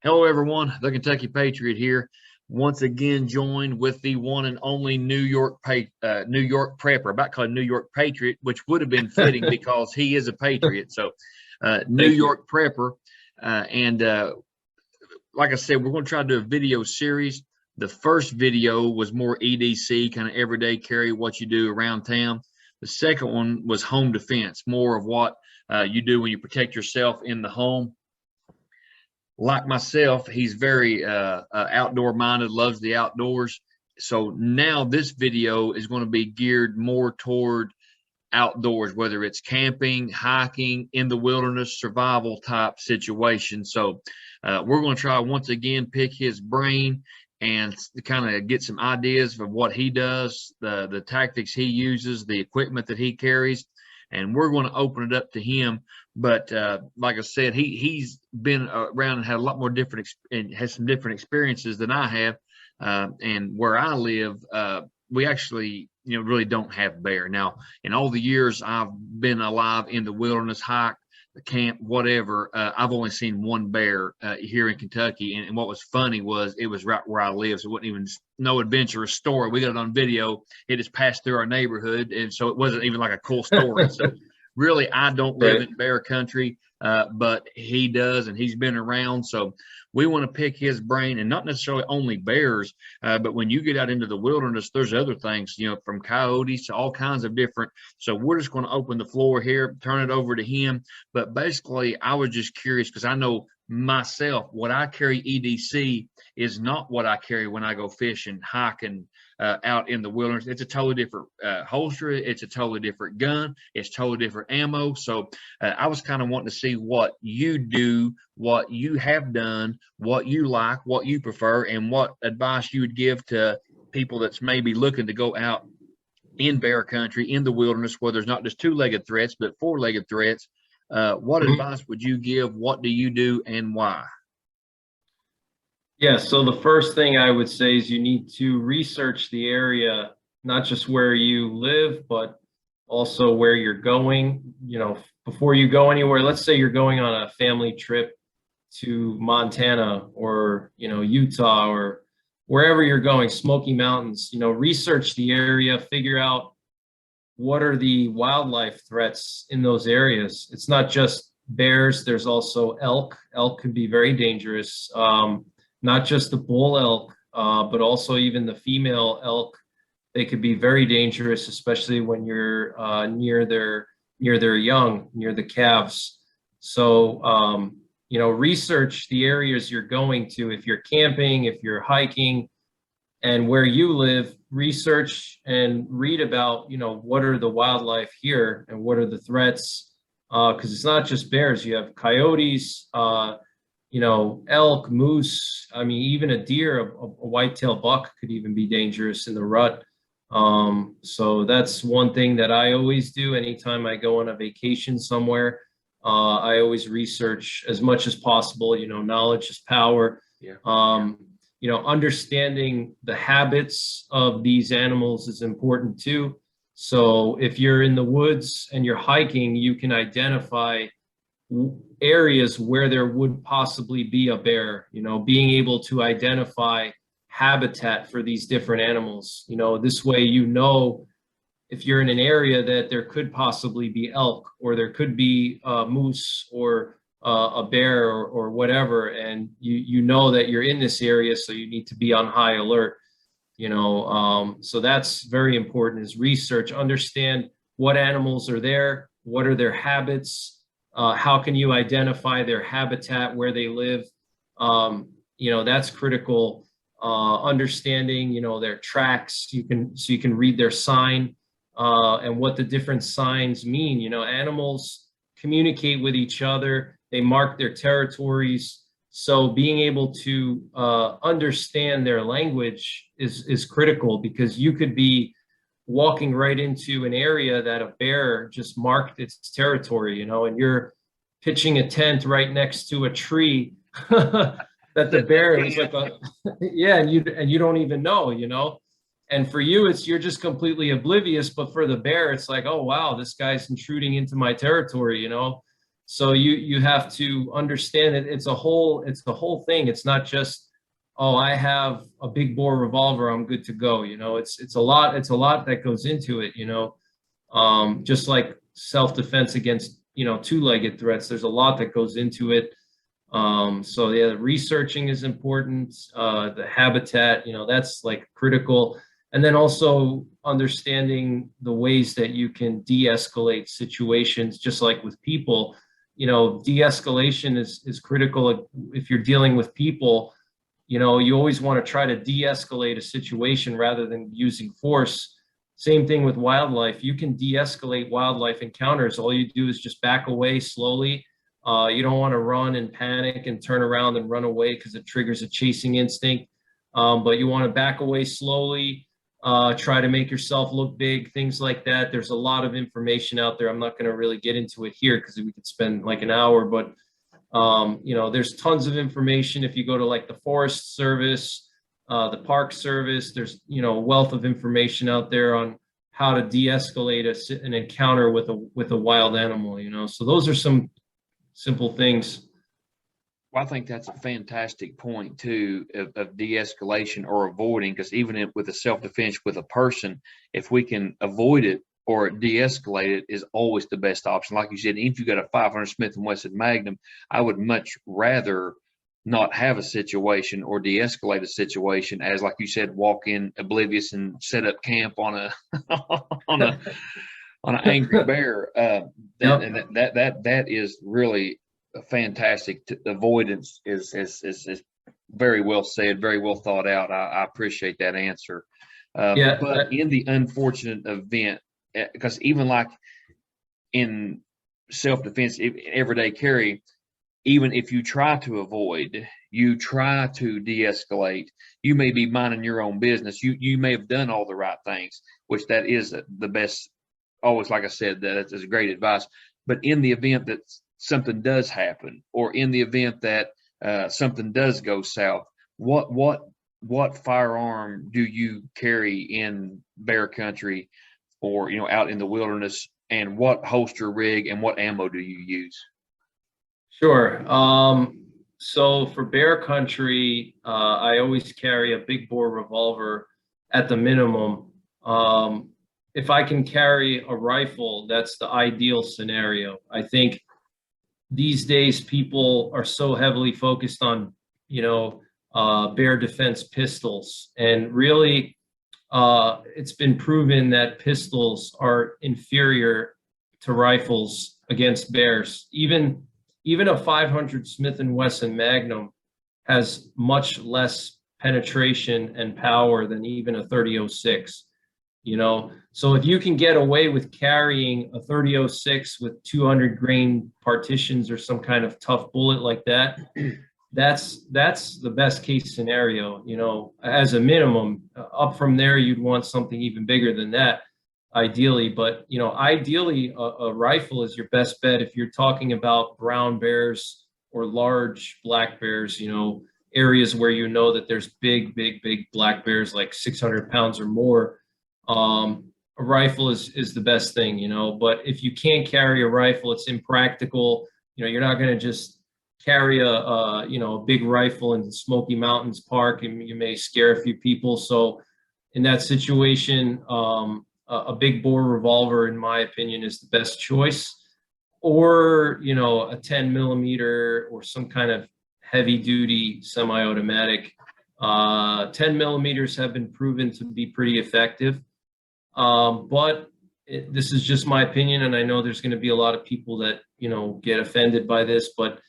Hello, everyone. The Kentucky Patriot here, once again joined with the one and only New York Prepper. About called New York Patriot, which would have been fitting because he is a Patriot. So, New Thank you. York Prepper, and like I said, we're going to try to do a video series. The first video was more EDC, kind of everyday carry, what you do around town. The second one was home defense, more of what you do when you protect yourself in the home. Like myself, he's very outdoor minded, loves the outdoors. So now this video is going to be geared more toward outdoors, whether it's camping, hiking, in the wilderness, survival type situation. So we're going to try once again pick his brain and kind of get some ideas of what he does, the tactics he uses, the equipment that he carries, and we're going to open it up to him. But like I said, he's been around and had a lot more different and has some different experiences than I have. And where I live, we actually, really don't have bear. Now, in all the years I've been alive in the wilderness, hike, camp, whatever, I've only seen one bear here in Kentucky. And what was funny was it was right where I live, so it wasn't even no adventurous story. We got it on video. It just passed through our neighborhood, and so it wasn't even like a cool story. So really, I don't live in bear country, but he does, and he's been around. So we want to pick his brain, and not necessarily only bears, but when you get out into the wilderness, there's other things, from coyotes to all kinds of different. So we're just going to open the floor here, turn it over to him. But basically, I was just curious because I know myself, what I carry EDC is not what I carry when I go fishing, hiking, out in the wilderness. It's a totally different holster. It's a totally different gun. It's totally different ammo. So I was kind of wanting to see what you do, what you have done, what you like, what you prefer, and what advice you would give to people that's maybe looking to go out in bear country, in the wilderness, where there's not just two-legged threats, but four-legged threats. What advice would you give? What do you do, and why? Yeah, so the first thing I would say is you need to research the area, not just where you live, but also where you're going. Before you go anywhere, let's say you're going on a family trip to Montana or, Utah or wherever you're going, Smoky Mountains, research the area, figure out what are the wildlife threats in those areas. It's not just bears, there's also elk. Elk can be very dangerous. Not just the bull elk, but also even the female elk. They could be very dangerous, especially when you're near their young, near the calves. So research the areas you're going to. If you're camping, if you're hiking, and where you live, research and read about what are the wildlife here and what are the threats. Because it's not just bears. You have coyotes. Elk, moose, I mean, even a deer, a white-tailed buck could even be dangerous in the rut. So that's one thing that I always do anytime I go on a vacation somewhere. I always research as much as possible. Knowledge is power. Yeah. Understanding the habits of these animals is important too. So if you're in the woods and you're hiking, you can identify areas where there would possibly be a bear, being able to identify habitat for these different animals. This way, if you're in an area that there could possibly be elk or there could be moose or a bear or whatever, and you know that you're in this area, so you need to be on high alert. So that's very important, is research, understand what animals are there, what are their habits. How can you identify their habitat, where they live? That's critical. Understanding, their tracks. You can read their sign and what the different signs mean. Animals communicate with each other. They mark their territories. So being able to understand their language is critical, because you could be walking right into an area that a bear just marked its territory, and you're pitching a tent right next to a tree that the bear is like and you don't even know, and for you, you're just completely oblivious, but for the bear, it's like, oh wow, this guy's intruding into my territory, So you have to understand that it's the whole thing. It's not just, oh, I have a big bore revolver, I'm good to go. It's a lot that goes into it, just like self-defense against, two-legged threats. There's a lot that goes into it. So yeah, researching is important. The habitat, that's like critical. And then also understanding the ways that you can de-escalate situations, just like with people. De-escalation is critical. If you're dealing with people, you always want to try to de-escalate a situation rather than using force. Same thing with wildlife. You can de-escalate wildlife encounters. All you do is just back away slowly. You don't want to run and panic and turn around and run away because it triggers a chasing instinct. But you want to back away slowly, try to make yourself look big, things like that. There's a lot of information out there. I'm not going to really get into it here because we could spend like an hour, but there's tons of information. If you go to like the Forest Service, the Park Service, there's, a wealth of information out there on how to de-escalate an encounter with a wild animal, so those are some simple things. Well, I think that's a fantastic point too of de-escalation or avoiding, because even with a self-defense with a person, if we can avoid it or de-escalate it, is always the best option. Like you said, if you got a 500 Smith & Wesson Magnum, I would much rather not have a situation or de-escalate a situation as, like you said, walk in oblivious and set up camp on a on an angry bear. That is really a fantastic avoidance. Is very well said, very well thought out. I appreciate that answer. But in the unfortunate event, because even like in self-defense, everyday carry, even if you try to avoid, you try to de-escalate, you may be minding your own business. You may have done all the right things, which that is the best. Always, like I said, that is great advice. But in the event that something does happen, or in the event that something does go south, what firearm do you carry in bear country, or out in the wilderness, and what holster rig and what ammo do you use? Sure. So for bear country, I always carry a big bore revolver at the minimum. If I can carry a rifle, that's the ideal scenario. I think these days people are so heavily focused on, bear defense pistols, and really, it's been proven that pistols are inferior to rifles against bears. Even a 500 Smith & Wesson Magnum has much less penetration and power than even a 30-06. So if you can get away with carrying a 30-06 with 200 grain partitions or some kind of tough bullet like that, that's the best case scenario, as a minimum. Up from there, you'd want something even bigger than that, ideally. But, ideally, a rifle is your best bet if you're talking about brown bears or large black bears, areas where that there's big black bears, like 600 pounds or more. A rifle is the best thing, but if you can't carry a rifle, it's impractical. You're not going to just carry a big rifle in the Smoky Mountains Park, and you may scare a few people. So in that situation, a big bore revolver, in my opinion, is the best choice, or, a 10 millimeter or some kind of heavy duty semi-automatic. 10 millimeters have been proven to be pretty effective. But this is just my opinion, and I know there's going to be a lot of people that, get offended by this, but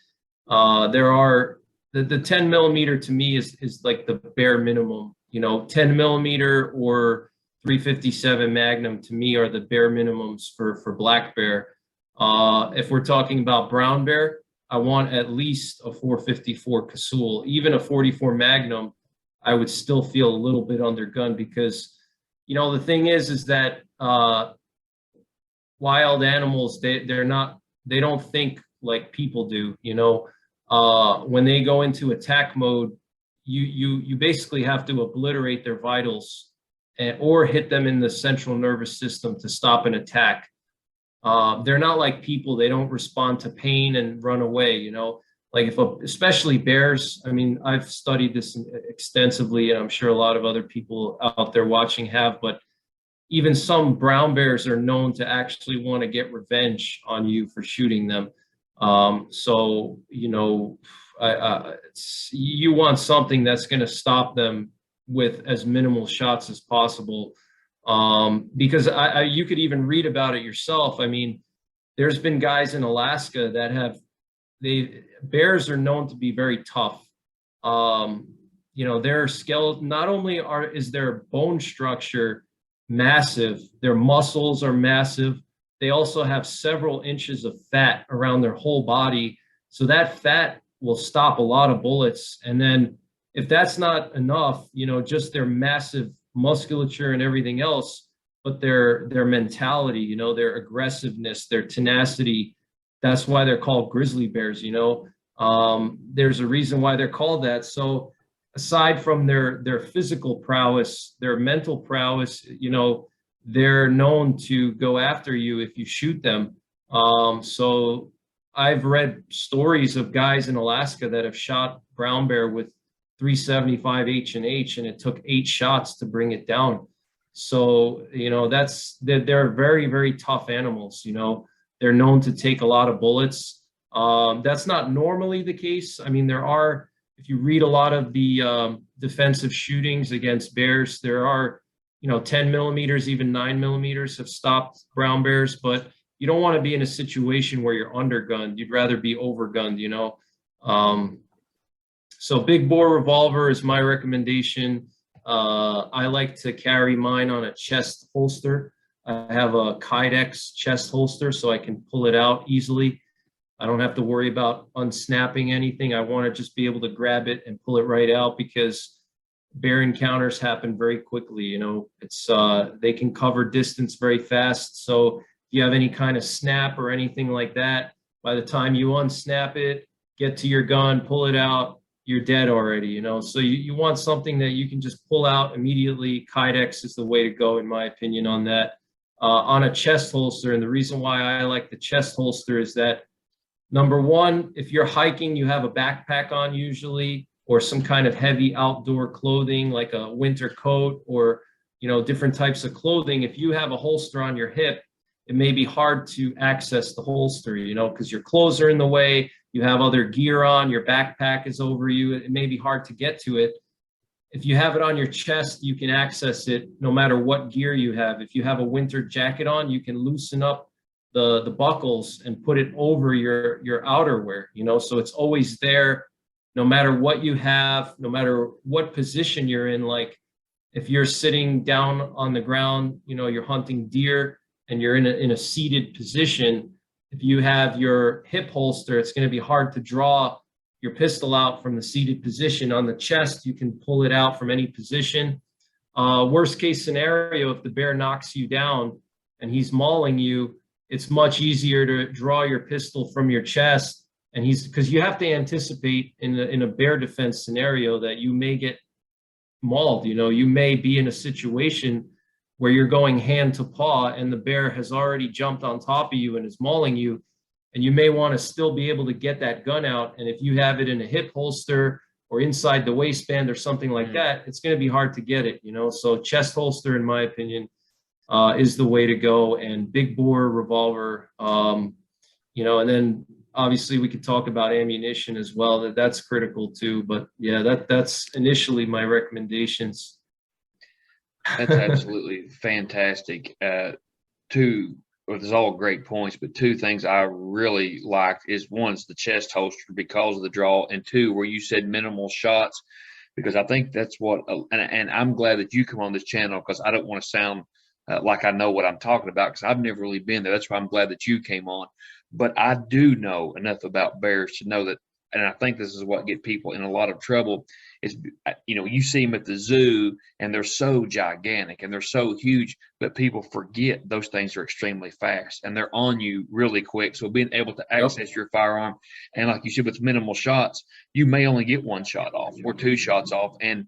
there are the 10 millimeter to me is like the bare minimum. 10 millimeter or 357 Magnum to me are the bare minimums for black bear. If we're talking about brown bear, I want at least a 454 Casull. Even a 44 Magnum, I would still feel a little bit undergunned, because the thing is that wild animals, they don't think like people do. When they go into attack mode, you basically have to obliterate their vitals, or hit them in the central nervous system to stop an attack. They're not like people. They don't respond to pain and run away, you know. Like especially bears, I mean, I've studied this extensively, and I'm sure a lot of other people out there watching have, but even some brown bears are known to actually want to get revenge on you for shooting them. So, you know, you want something that's going to stop them with as minimal shots as possible. Because you could even read about it yourself. I mean, there's been guys in Alaska that bears are known to be very tough. You know, their skeleton, not only is their bone structure massive, their muscles are massive, they also have several inches of fat around their whole body. So that fat will stop a lot of bullets. And then if that's not enough, you know, just their massive musculature and everything else, but their mentality, you know, their aggressiveness, their tenacity, that's why they're called grizzly bears, you know. There's a reason why they're called that. So aside from their physical prowess, their mental prowess, you know, they're known to go after you if you shoot them. So I've read stories of guys in Alaska that have shot brown bear with 375 H&H, and it took 8 shots to bring it down. So, you know, they're very, very tough animals, you know. They're known to take a lot of bullets. That's not normally the case. I mean, there are, if you read a lot of the defensive shootings against bears, there are, you know, 10 millimeters, even 9 millimeters have stopped brown bears, but you don't want to be in a situation where you're undergunned. You'd rather be overgunned, you know. So big bore revolver is my recommendation. I like to carry mine on a chest holster. I have a Kydex chest holster, so I can pull it out easily. I don't have to worry about unsnapping anything. I want to just be able to grab it and pull it right out, because bear encounters happen very quickly. You know, they can cover distance very fast. So if you have any kind of snap or anything like that, by the time you unsnap it, get to your gun, pull it out, you're dead already, you know. So you want something that you can just pull out immediately. Kydex is the way to go, in my opinion, on that. On a chest holster, and the reason why I like the chest holster is that, number one, if you're hiking, you have a backpack on usually, or some kind of heavy outdoor clothing like a winter coat, or, you know, different types of clothing. If you have a holster on your hip, it may be hard to access the holster, you know, because your clothes are in the way, you have other gear on, your backpack is over you, it may be hard to get to it. If you have it on your chest, you can access it no matter what gear you have. If you have a winter jacket on, you can loosen up the buckles and put it over your outerwear, you know, so it's always there no matter what you have, no matter what position you're in. Like if you're sitting down on the ground, you know, you're hunting deer and you're in a seated position, if you have your hip holster, it's going to be hard to draw your pistol out from the seated position. On the chest, you can pull it out from any position. Worst case scenario, if the bear knocks you down and he's mauling you, it's much easier to draw your pistol from your chest. And because you have to anticipate in a bear defense scenario that you may get mauled. You know, you may be in a situation where you're going hand to paw and the bear has already jumped on top of you and is mauling you. And you may want to still be able to get that gun out. And if you have it in a hip holster or inside the waistband or something like that, it's going to be hard to get it, you know. So chest holster, in my opinion, is the way to go. And big bore revolver, you know, and then obviously we could talk about ammunition as well. That's critical too. But yeah, that's initially my recommendations. That's absolutely fantastic. There's all great points, but 2 things I really liked is, one is the chest holster because of the draw, and 2, where you said minimal shots, because I think that's what, and I'm glad that you come on this channel, because I don't want to sound like I know what I'm talking about, because I've never really been there. That's why I'm glad that you came on. But I do know enough about bears to know that, and I think this is what get people in a lot of trouble, is, you know, you see them at the zoo and they're so gigantic and they're so huge, but people forget those things are extremely fast and they're on you really quick. So being able to access your firearm, and like you said, with minimal shots, you may only get 1 shot off or 2 shots off. And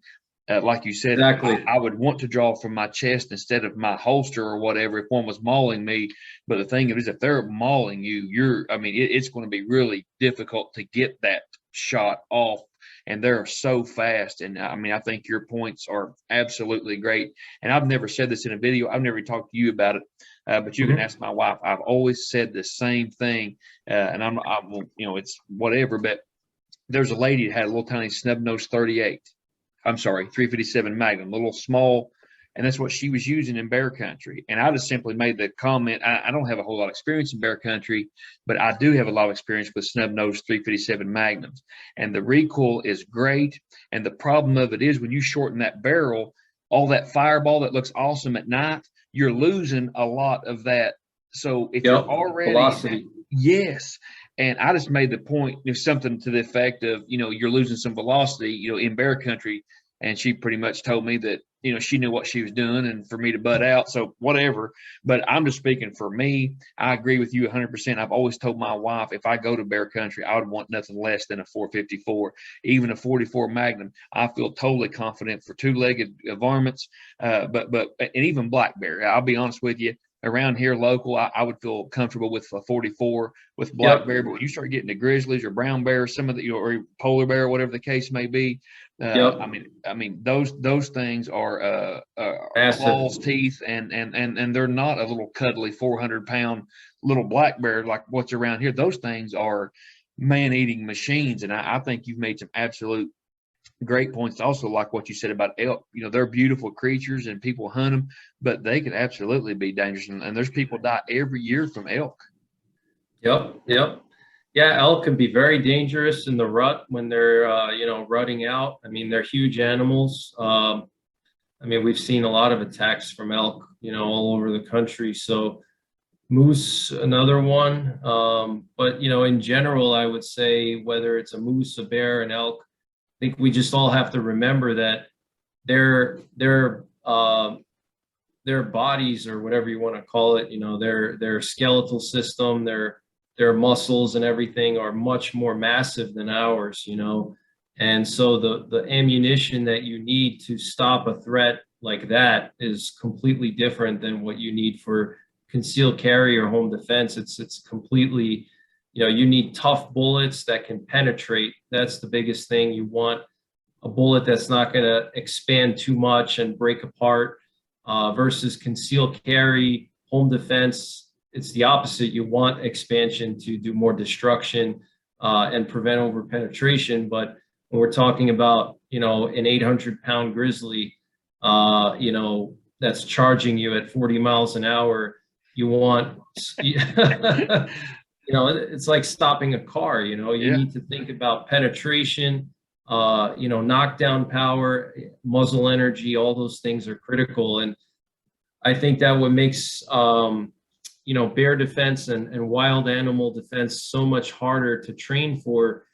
Like you said, Exactly. I would want to draw from my chest instead of my holster or whatever if one was mauling me. But the thing is, if they're mauling you, I mean, it's going to be really difficult to get that shot off. And they're so fast. And I mean, I think your points are absolutely great. And I've never said this in a video. I've never talked to you about it, but you can Mhm. ask my wife. I've always said the same thing. And I'm, it's whatever, but there's a lady that had a little tiny snub nose 38. I'm sorry, 357 Magnum, a little small, and that's what she was using in bear country. And I just simply made the comment. I don't have a whole lot of experience in bear country, but I do have a lot of experience with snub nose 357 Magnums, and the recoil is great. And the problem of it is when you shorten that barrel, all that fireball that looks awesome at night, you're losing a lot of that. So if you're Yep. already, Velocity. yes. And I just made the point, something to the effect of, you're losing some velocity, in bear country. And she pretty much told me that, she knew what she was doing and for me to butt out. So whatever. But I'm just speaking for me. I agree with you 100%. I've always told my wife, if I go to bear country, I would want nothing less than a 454, even a 44 Magnum. I feel totally confident for two-legged varmints, and even black bear. I'll be honest with you. Around here local, I would feel comfortable with a 44 with black Yep. bear. But when you start getting to grizzlies or brown bear, some of the, or polar bear, whatever the case may be, Yep. I mean, those things are Massive. claws, teeth, and they're not a little cuddly 400-pound little black bear like what's around here. Those things are man-eating machines, and I think you've made some absolute great points. Also, like what you said about elk, they're beautiful creatures and people hunt them, but they can absolutely be dangerous. And there's people die every year from elk. Yep. Yep. Yeah, elk can be very dangerous in the rut when they're, rutting out. I mean, they're huge animals. I mean, we've seen a lot of attacks from elk, all over the country. So moose, another one. But, in general, I would say whether it's a moose, a bear, an elk, I think we just all have to remember that their bodies, or whatever you want to call it, their skeletal system, their muscles and everything are much more massive than ours, and so the ammunition that you need to stop a threat like that is completely different than what you need for concealed carry or home defense. It's completely, you need tough bullets that can penetrate. That's the biggest thing. You want a bullet that's not going to expand too much and break apart, versus concealed carry, home defense. It's the opposite. You want expansion to do more destruction, and prevent over penetration. But when we're talking about, an 800-pound grizzly, that's charging you at 40 miles an hour, you want, it's like stopping a car. You Yeah. need to think about penetration, knockdown power, muzzle energy. All those things are critical. And I think that what makes, bear defense and wild animal defense so much harder to train for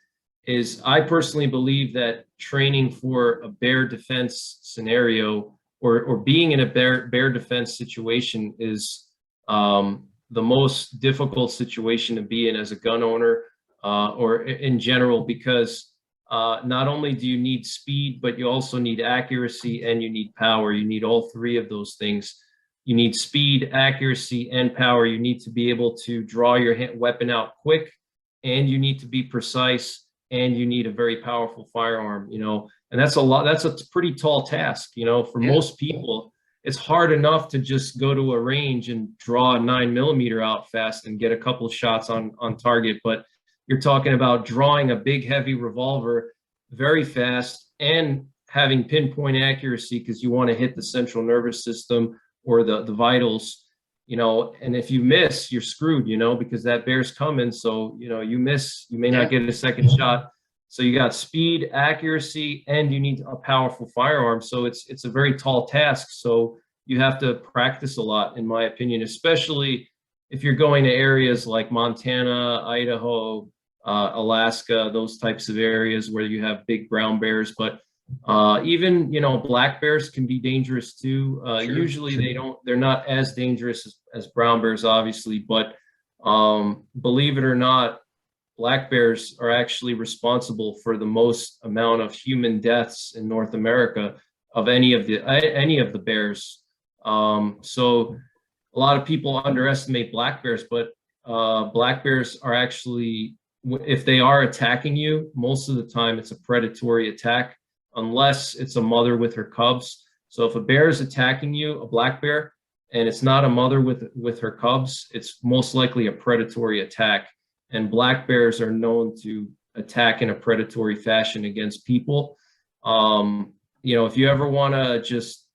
is, I personally believe that training for a bear defense scenario, or being in a bear defense situation, is the most difficult situation to be in as a gun owner, or in general, because not only do you need speed, but you also need accuracy and you need power. You need all three of those things. You need speed, accuracy, and power. You need to be able to draw your weapon out quick, and you need to be precise, and you need a very powerful firearm, and that's a lot. That's a pretty tall task, for Yeah. most people. It's hard enough to just go to a range and draw a 9mm out fast and get a couple of shots on target. But you're talking about drawing a big, heavy revolver very fast and having pinpoint accuracy, because you want to hit the central nervous system or the vitals, and if you miss, you're screwed, because that bear's coming. So, you miss, you may not get a second shot. So you got speed, accuracy, and you need a powerful firearm. So it's a very tall task. So you have to practice a lot, in my opinion, especially if you're going to areas like Montana, Idaho, Alaska, those types of areas where you have big brown bears. But even, black bears can be dangerous too. Sure. Usually they're not as dangerous as brown bears, obviously, but believe it or not, black bears are actually responsible for the most amount of human deaths in North America. of any of the bears. So a lot of people underestimate black bears, but black bears are actually, if they are attacking you, most of the time it's a predatory attack, unless it's a mother with her cubs. So if a bear is attacking you, a black bear, and it's not a mother with her cubs, it's most likely a predatory attack. And black bears are known to attack in a predatory fashion against people. You know, if you ever want to just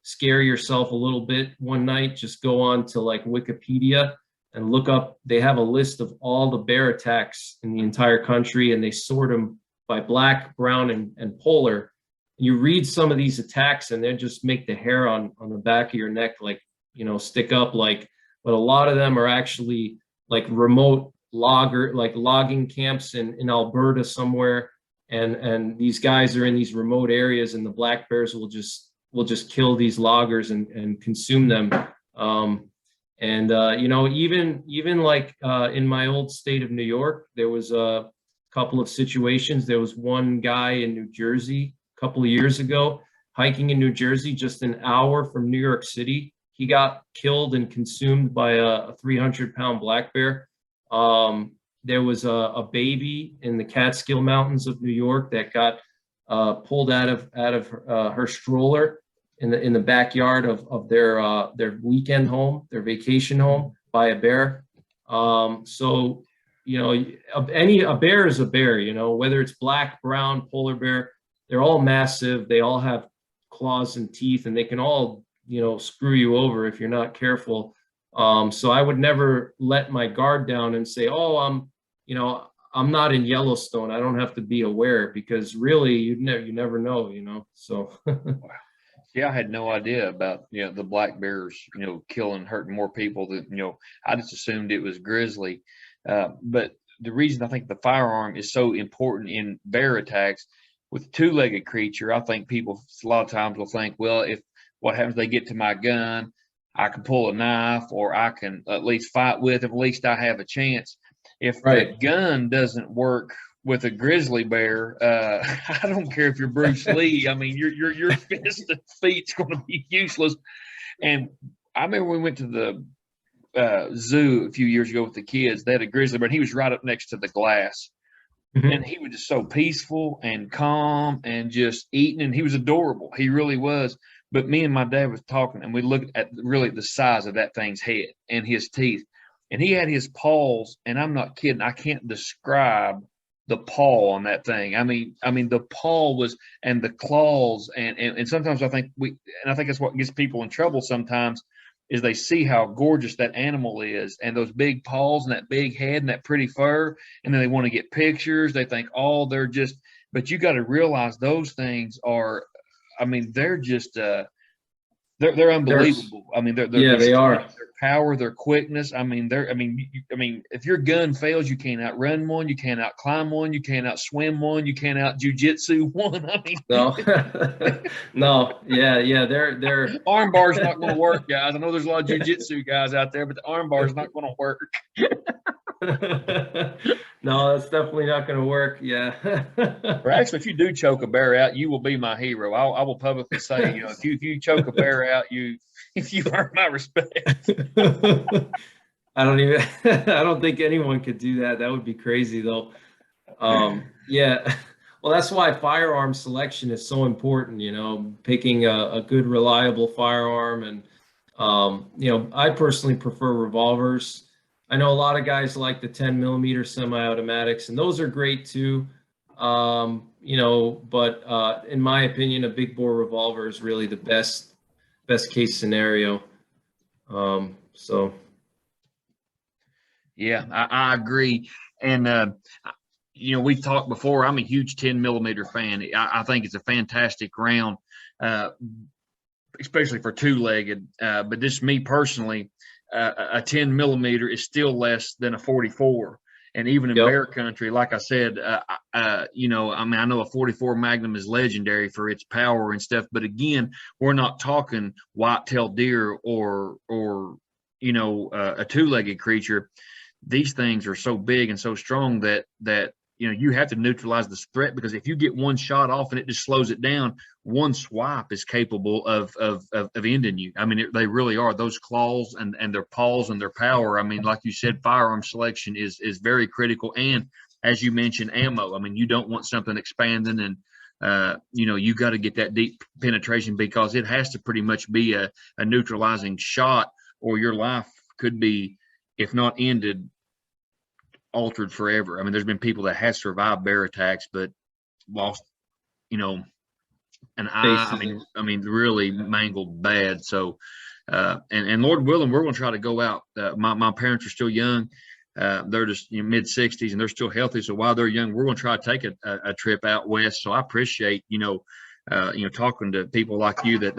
scare yourself a little bit one night, just go on to like Wikipedia and look up. They have a list of all the bear attacks in the entire country, and they sort them by black, brown, and polar. You read some of these attacks and they just make the hair on the back of your neck, like, you know, stick up, like, but a lot of them are actually like remote logging camps in Alberta somewhere. And these guys are in these remote areas, and the black bears will just kill these loggers and consume them. You know, even like in my old state of New York, there was a couple of situations. There was one guy in New Jersey a couple of years ago, hiking in New Jersey, just an hour from New York City. He got killed and consumed by a 300-pound black bear. There was a baby in the Catskill Mountains of New York that got pulled out of her stroller in the backyard of their weekend home, their vacation home, by a bear. So, you know, a bear is a bear, you know, whether it's black, brown, polar bear, they're all massive. They all have claws and teeth, and they can all, you know, screw you over if you're not careful. So I would never let my guard down and say, oh, I'm not in Yellowstone, I don't have to be aware, because really you never know, you know. So Yeah, I had no idea about, you know, the black bears, you know, killing, hurting more people than, you know, I just assumed it was grizzly. But the reason I think the firearm is so important in bear attacks with two-legged creature, I think people a lot of times will think, well, if what happens, they get to my gun, I can pull a knife, or I can at least fight with him. At least I have a chance. If right. the gun doesn't work with a grizzly bear, I don't care if you're Bruce Lee. I mean, your fist and feet's going to be useless. And I remember we went to the zoo a few years ago with the kids. They had a grizzly bear, and he was right up next to the glass. Mm-hmm. And he was just so peaceful and calm and just eating, and he was adorable. He really was. But me and my dad was talking, and we looked at really the size of that thing's head and his teeth. And he had his paws, and I'm not kidding, I can't describe the paw on that thing. I mean the paw was, and the claws, and sometimes I think that's what gets people in trouble sometimes, is they see how gorgeous that animal is, and those big paws and that big head and that pretty fur, and then they want to get pictures. They think, oh, they're just, but you got to realize those things are, I mean, they're just they're unbelievable. I mean, they strength, are. their power, their quickness. I mean, if your gun fails, you can't outrun one, you can't outclimb one, you can't outswim one, you can't out jujitsu one. I mean, No, no, yeah, they're arm bar's not going to work, guys. I know there's a lot of jujitsu guys out there, but the arm bar is not going to work. No, that's definitely not going to work. Yeah. Or actually, if you do choke a bear out, you will be my hero. I will publicly say, you know, if you choke a bear out, you earn my respect. I don't think anyone could do that. That would be crazy, though. Yeah. Well, that's why firearm selection is so important, you know, picking a good, reliable firearm. And, you know, I personally prefer revolvers. I know a lot of guys like the 10mm semi-automatics, and those are great too. You know, but in my opinion, a big bore revolver is really the best case scenario. So. Yeah, I agree. And, you know, we've talked before, I'm a huge 10mm fan. I think it's a fantastic round, especially for two-legged. But just me personally, a 10mm is still less than a 44. And even in bear country, like I said, you know, I mean, I know a 44 Magnum is legendary for its power and stuff, but again, we're not talking white-tailed deer or you know, a two-legged creature. These things are so big and so strong that you have to neutralize this threat, because if you get one shot off and it just slows it down, one swipe is capable of ending you. I mean, they really are. Those claws and their paws and their power. I mean, like you said, firearm selection is very critical. And as you mentioned, ammo. I mean, you don't want something expanding, and you got to get that deep penetration, because it has to pretty much be a neutralizing shot, or your life could be, if not ended, altered forever. I mean, there's been people that have survived bear attacks but lost, an eye. I mean, really mangled bad. So, and Lord willing, we're going to try to go out. My parents are still young. They're just mid 60s, and they're still healthy. So while they're young, we're going to try to take a trip out west. So I appreciate, talking to people like you that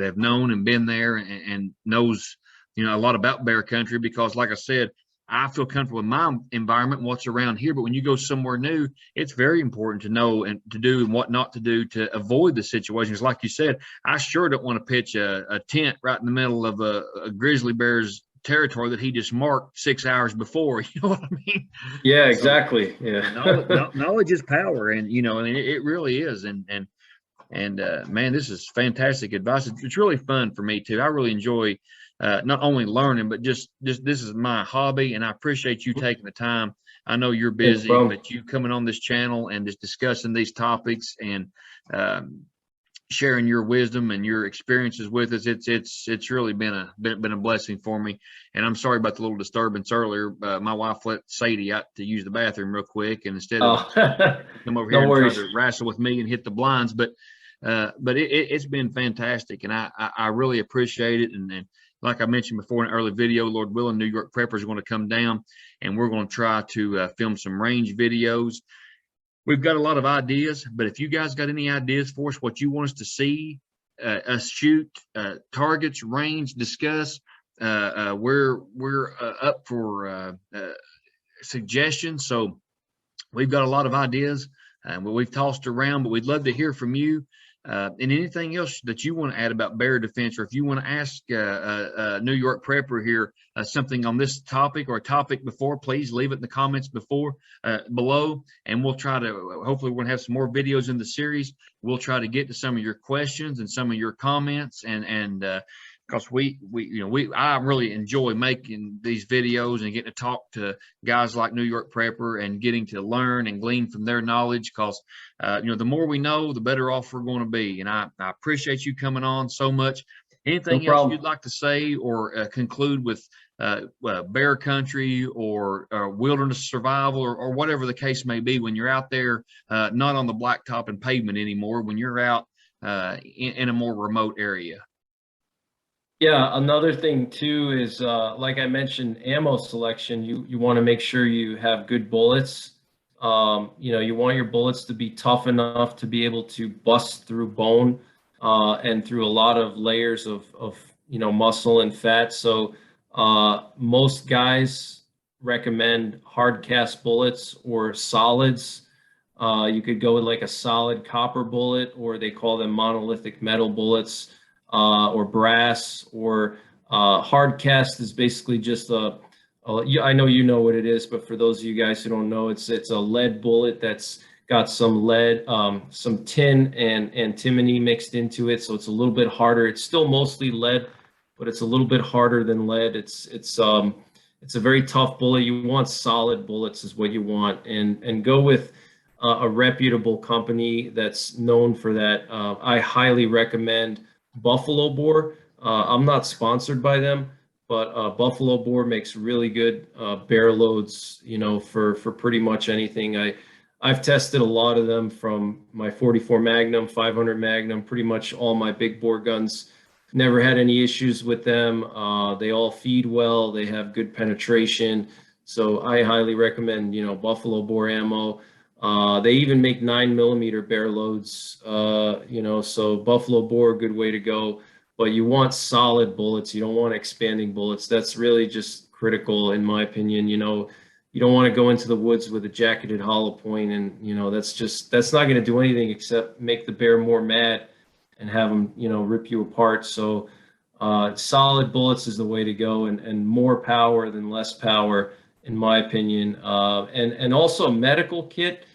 have known and been there and knows, a lot about bear country, because like I said, I feel comfortable in my environment and what's around here. But when you go somewhere new, it's very important to know and to do and what not to do to avoid the situations. Like you said, I sure don't want to pitch a tent right in the middle of a grizzly bear's territory that he just marked 6 hours before. You know what I mean? Yeah, exactly. Yeah. Knowledge is power, and I mean, it really is. And man, this is fantastic advice. It's really fun for me too. I really enjoy not only learning, but just this is my hobby, and I appreciate you taking the time. I know you're busy, but you coming on this channel and just discussing these topics and sharing your wisdom and your experiences with us, it's really been a blessing for me. And I'm sorry about the little disturbance earlier. My wife let Sadie out to use the bathroom real quick, and instead of come over here and try to wrestle with me and hit the blinds, but it's been fantastic, and I really appreciate it. And like I mentioned before in an early video, Lord willing, NYPrepper is going to come down, and we're going to try to film some range videos. We've got a lot of ideas, but if you guys got any ideas for us, what you want us to see, us shoot, targets, range, discuss, we're up for suggestions. So we've got a lot of ideas, we've tossed around, but we'd love to hear from you. And anything else that you want to add about bear defense, or if you want to ask NYPrepper here something on this topic or a topic before, please leave it in the comments below, and we'll try to, hopefully we're going to have some more videos in the series. We'll try to get to some of your questions and some of your comments, and because I really enjoy making these videos and getting to talk to guys like NYPrepper and getting to learn and glean from their knowledge, because the more we know, the better off we're going to be. And I appreciate you coming on so much. Anything else you'd like to say or conclude with bear country or wilderness survival, or whatever the case may be, when you're out there, not on the blacktop and pavement anymore, when you're out in a more remote area? Yeah, another thing too is, like I mentioned, ammo selection. You want to make sure you have good bullets. You want your bullets to be tough enough to be able to bust through bone and through a lot of layers of muscle and fat. So most guys recommend hard cast bullets or solids. You could go with like a solid copper bullet, or they call them monolithic metal bullets. Or brass, or hard cast is basically just I know you know what it is, but for those of you guys who don't know, it's a lead bullet that's got some lead, some tin and antimony mixed into it, so it's a little bit harder. It's still mostly lead, but it's a little bit harder than lead. It's a very tough bullet. You want solid bullets is what you want, and go with a reputable company that's known for that. I highly recommend Buffalo Bore. I'm not sponsored by them, but Buffalo Bore makes really good bear loads, for pretty much anything. I've tested a lot of them, from my 44 Magnum, 500 Magnum, pretty much all my big bore guns. Never had any issues with them. They all feed well. They have good penetration. So I highly recommend, Buffalo Bore ammo. They even make 9mm bear loads, so Buffalo Bore, good way to go. But you want solid bullets. You don't want expanding bullets. That's really just critical, in my opinion. You don't want to go into the woods with a jacketed hollow point, and that's not going to do anything except make the bear more mad and have them, rip you apart. So solid bullets is the way to go, and more power than less power in my opinion. And also a medical kit.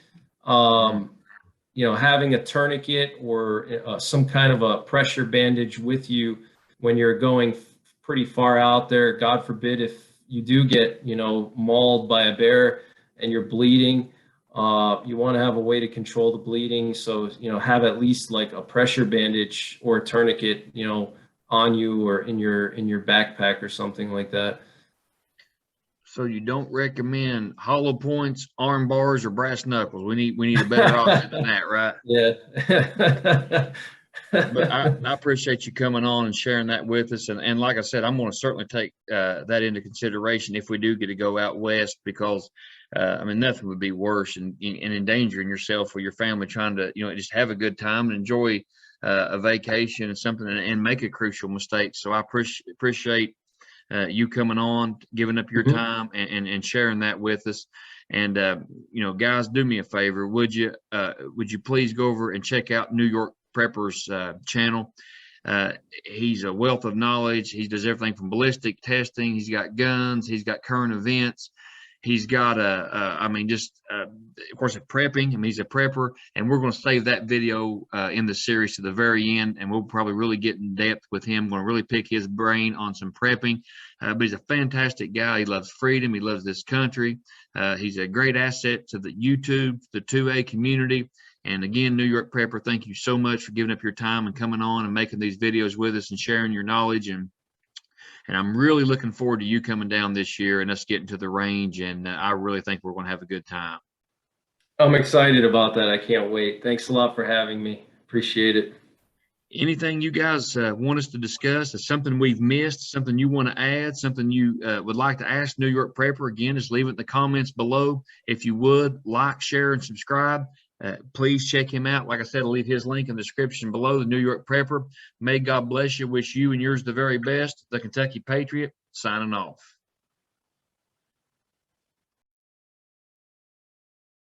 You know, having a tourniquet or some kind of a pressure bandage with you when you're going pretty far out there. God forbid if you do get, you know, mauled by a bear and you're bleeding, you want to have a way to control the bleeding. So, you know, have at least like a pressure bandage or a tourniquet, you know, on you or in your backpack or something like that. So you don't recommend hollow points, arm bars, or brass knuckles. We need a better option than that, right? Yeah. But I appreciate you coming on and sharing that with us. And like I said, I'm going to certainly take that into consideration if we do get to go out west, because I mean, nothing would be worse and endangering yourself or your family trying to, you know, just have a good time and enjoy a vacation and something, and make a crucial mistake. So I appreciate you coming on, giving up your time and sharing that with us. And you know, guys, do me a favor. Would you please go over and check out NYPrepper's channel? He's a wealth of knowledge. He does everything from ballistic testing. He's got guns. He's got current events. He's got I mean, just of course, a prepping. I mean, he's a prepper, and we're going to save that video in the series to the very end, and we'll probably really get in depth with him. Going to really pick his brain on some prepping. But he's a fantastic guy. He loves freedom. He loves this country. He's a great asset to the YouTube, the 2A community. And again, NYPrepper, thank you so much for giving up your time and coming on and making these videos with us and sharing your knowledge. And I'm really looking forward to you coming down this year and us getting to the range. And I really think we're going to have a good time. I'm excited about that. I can't wait. Thanks a lot for having me. Appreciate it. Anything you guys want us to discuss, is something we've missed, something you want to add, something you would like to ask NYPrepper, again, just leave it in the comments below. If you would, like, share, and subscribe. Please check him out. Like I said, I'll leave his link in the description below, the NYPrepper. May God bless you. Wish you and yours the very best. The Kentucky Patriot, signing off.